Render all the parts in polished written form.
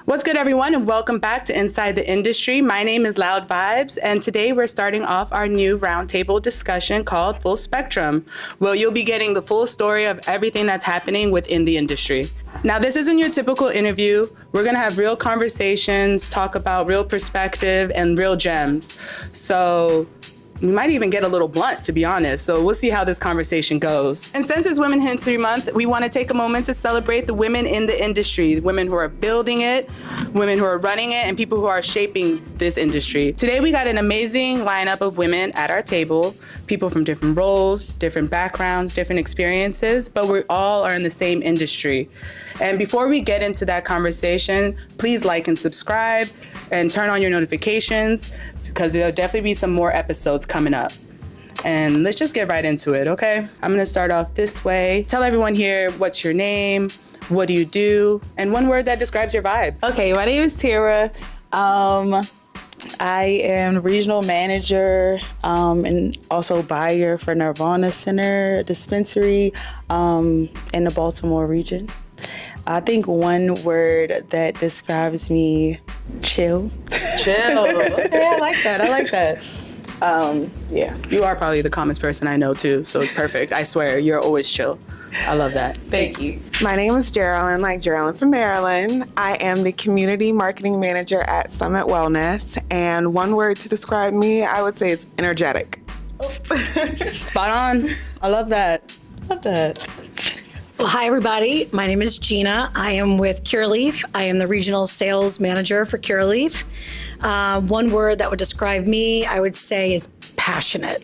What's good, everyone, and welcome back to Inside the Industry. My name is Loud Vibes, and today we're starting off our new roundtable discussion called Full Spectrum. Well, you'll be getting the full story of everything that's happening within the industry. Now, this isn't your typical interview. We're gonna have real conversations, talk about real perspective and real gems. So we might even get a little blunt, to be honest. So we'll see how this conversation goes. And since it's Women's History Month, we want to take a moment to celebrate the women in the industry, women who are building it, women who are running it, and people who are shaping this industry. Today, we got an amazing lineup of women at our table, people from different roles, different backgrounds, different experiences, but we all are in the same industry. And before we get into that conversation, please like and subscribe and turn on your notifications, because there'll definitely be some more episodes coming up. And let's just get right into it, okay? I'm gonna start off this way. Tell everyone here, what's your name, what do you do, and one word that describes your vibe. Okay, my name is Tera. I am regional manager and also buyer for Nirvana Center dispensary in the Baltimore region. I think one word that describes me, chill. Chill. Okay, I like that. Yeah. You are probably the calmest person I know too, so it's perfect. I swear, you're always chill. I love that. Thank you. My name is Jarilyn, like Jarilyn from Maryland. I am the community marketing manager at Summit Wellness, and one word to describe me, I would say is energetic. Spot on. I love that. Well, hi, everybody. My name is Gina. I am with ReLeaf. I am the regional sales manager for ReLeaf. One word that would describe me, I would say, is passionate.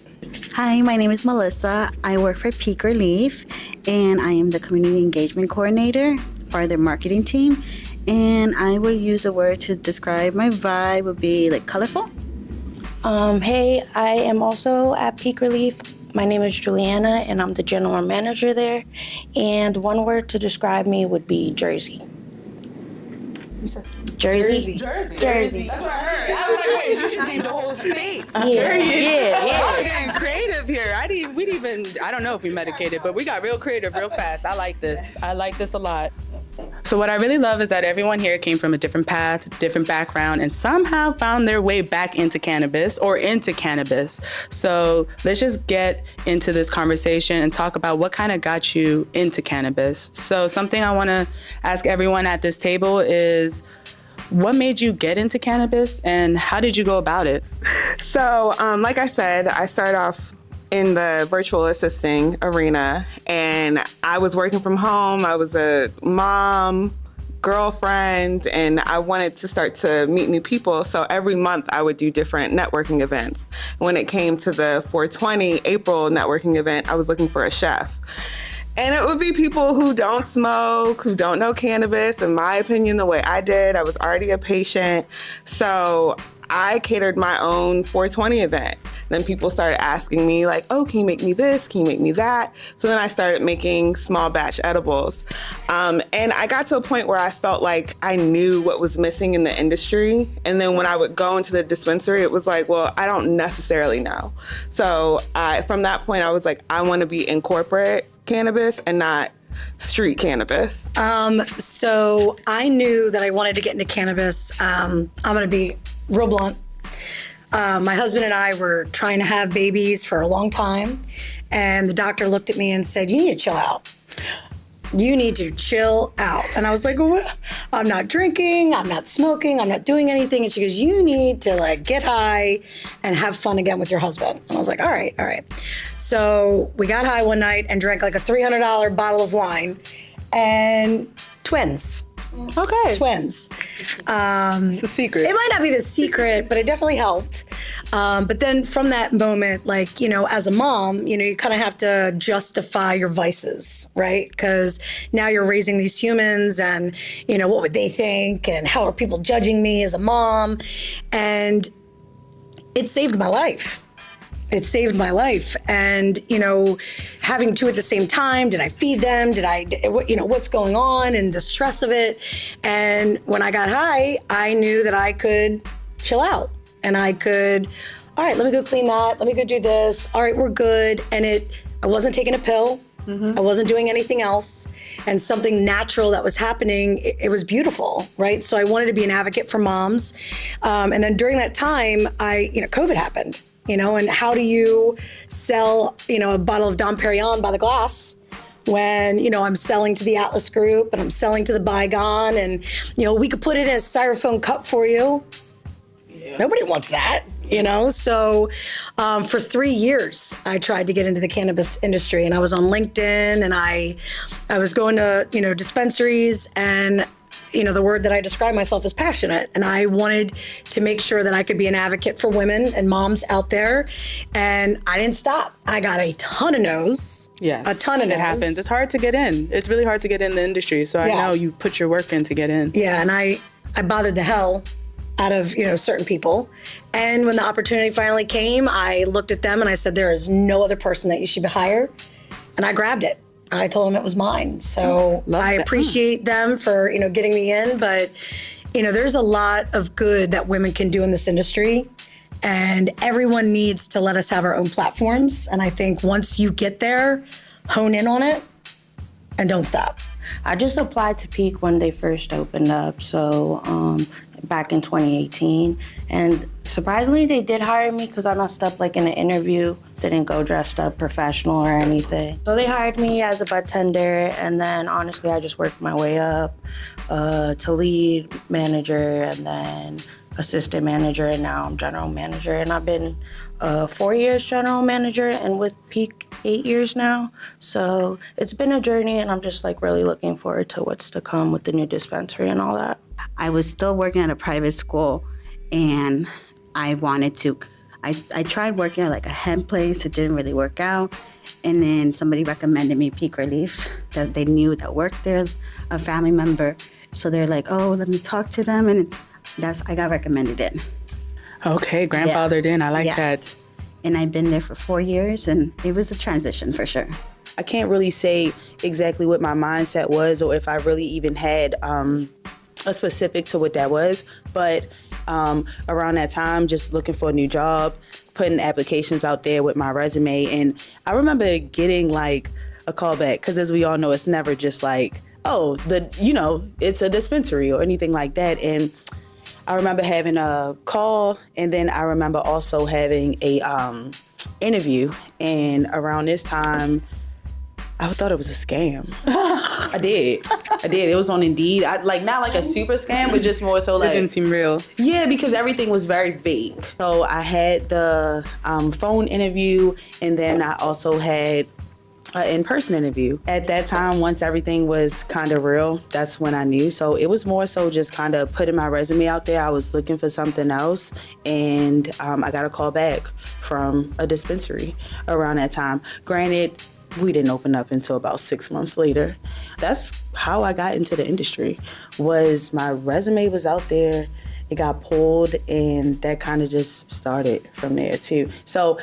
Hi, my name is Melissa. I work for Peake ReLeaf, and I am the community engagement coordinator for the marketing team. And I would use a word to describe my vibe would be like colorful. Hey, I am also at Peake ReLeaf. My name is Juliana, and I'm the general manager there. And one word to describe me would be Jersey. Jersey. That's what I heard. I was like, wait, you just named the whole state. Yeah. We're getting creative here. I don't know if we medicated, but we got real creative real fast. I like this. I like this a lot. So what I really love is that everyone here came from a different path, different background, and somehow found their way back into cannabis or into cannabis. So let's just get into this conversation and talk about what kind of got you into cannabis. So something I want to ask everyone at this table is, what made you get into cannabis and how did you go about it? So, like I said, I started off in the virtual assisting arena, and I was working from home. I was a mom, girlfriend, and I wanted to start to meet new people. So every month I would do different networking events. When it came to the 420 April networking event, I was looking for a chef. And it would be people who don't smoke, who don't know cannabis. In my opinion, the way I did, I was already a patient. So I catered my own 420 event. Then people started asking me like, oh, can you make me this? Can you make me that? So then I started making small batch edibles. And I got to a point where I felt like I knew what was missing in the industry. And then when I would go into the dispensary, it was like, well, I don't necessarily know. So from that point, I was like, I want to be in corporate cannabis and not street cannabis. So I knew that I wanted to get into cannabis. I'm going to be real blunt. My husband and I were trying to have babies for a long time, and the doctor looked at me and said, you need to chill out. You need to chill out. And I was like, what? I'm not drinking, I'm not smoking, I'm not doing anything. And she goes, you need to like get high and have fun again with your husband. And I was like, all right. So we got high one night and drank like a $300 bottle of wine, and twins. Okay. Twins. It's a secret. It might not be the secret, but it definitely helped. But then from that moment, like, you know, as a mom, you know, you kind of have to justify your vices, right? Because now you're raising these humans and, you know, what would they think? And how are people judging me as a mom? And it saved my life. It saved my life. And, you know, having two at the same time, did I feed them? What's going on, and the stress of it. And when I got high, I knew that I could chill out and I could, all right, let me go clean that. Let me go do this. All right, we're good. And I wasn't taking a pill. I wasn't doing anything else, and something natural that was happening, it was beautiful, right? So I wanted to be an advocate for moms. And then during that time, COVID happened, and how do you sell, a bottle of Dom Perignon by the glass when, I'm selling to the Atlas Group and I'm selling to the Bygone, and, we could put it in a styrofoam cup for you. Yeah. Nobody wants that. So for 3 years, I tried to get into the cannabis industry, and I was on LinkedIn, and I was going to, dispensaries, and, the word that I describe myself as passionate. And I wanted to make sure that I could be an advocate for women and moms out there. And I didn't stop. I got a ton of no's. Yes. A ton of no's. It happens. It's hard to get in. It's really hard to get in the industry. So I know you put your work in to get in. Yeah. And I bothered the hell out of, certain people. And when the opportunity finally came, I looked at them and I said, there is no other person that you should hire. And I grabbed it. I told them it was mine. So I appreciate them for, getting me in. But, there's a lot of good that women can do in this industry. And everyone needs to let us have our own platforms. And I think once you get there, hone in on it and don't stop. I just applied to Peake when they first opened up, so back in 2018. And surprisingly, they did hire me because I messed up in an interview. Didn't go dressed up professional or anything. So they hired me as a budtender, and then honestly, I just worked my way up to lead manager, and then assistant manager, and now I'm general manager. And I've been 4 years general manager, and with Peake 8 years now. So it's been a journey, and I'm just really looking forward to what's to come with the new dispensary and all that. I was still working at a private school, and I wanted to. I tried working at a hemp place. It didn't really work out. And then somebody recommended me Peake ReLeaf, that they knew that worked there, a family member. So they're like, oh, let me talk to them. And I got recommended in. Okay, grandfathered in. I like that. And I've been there for 4 years, and it was a transition for sure. I can't really say exactly what my mindset was, or if I really even had a specific to what that was. But around that time, just looking for a new job, putting applications out there with my resume. And I remember getting a callback, because as we all know, it's never just it's a dispensary or anything like that. And I remember having a call, and then I remember also having a interview. And around this time, I thought it was a scam. I did. It was on Indeed. Not a super scam, but just more so It didn't seem real. Yeah, because everything was very vague. So I had the phone interview, and then I also had an in-person interview. At that time, once everything was kind of real, that's when I knew. So it was more so just kind of putting my resume out there. I was looking for something else, and I got a call back from a dispensary around that time. Granted, we didn't open up until about 6 months later. That's how I got into the industry, was my resume was out there, it got pulled, and that kind of just started from there too. So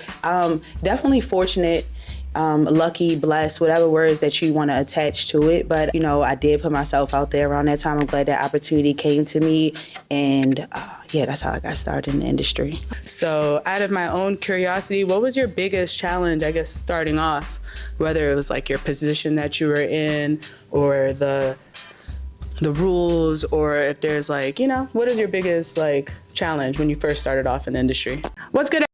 definitely fortunate, lucky, blessed, whatever words that you want to attach to it. But, I did put myself out there around that time. I'm glad that opportunity came to me. And that's how I got started in the industry. So out of my own curiosity, what was your biggest challenge, I guess, starting off? Whether it was your position that you were in, or the rules, or if there's what is your biggest challenge when you first started off in the industry? What's good?